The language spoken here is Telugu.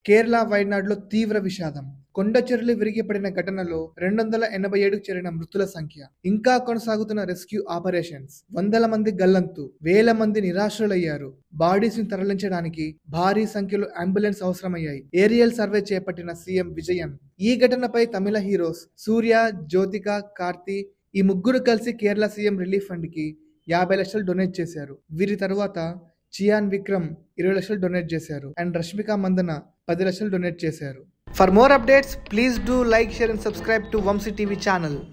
కేరళ వైనాడులో తీవ్ర విషాదం. కొండ చర్యలు విరిగిపడిన ఘటనలో 287కు చేరిన మృతుల సంఖ్య. ఇంకా కొనసాగుతున్న రెస్క్యూ ఆపరేషన్స్. వందల మంది గల్లంతు, వేల మంది నిరాశ్రులయ్యారు. బాడీస్ ని తరలించడానికి భారీ సంఖ్యలో అంబులెన్స్ అవసరమయ్యాయి. ఏరియల్ సర్వే చేపట్టిన సీఎం విజయన్. ఈ ఘటనపై తమిళ హీరోస్ సూర్య, జ్యోతిక, కార్తీ ఈ ముగ్గురు కలిసి కేరళ సీఎం రిలీఫ్ ఫండ్ కి 50 లక్షలు డొనేట్ చేశారు. వీరి తరువాత చియాన్ విక్రమ్ 20 లక్షలు డొనేట్ చేశారు. అండ్ రష్మిక మందన 10 లక్షలు డొనేట్ చేశారు. For more updates, please do like, share and subscribe to Vamsi TV channel.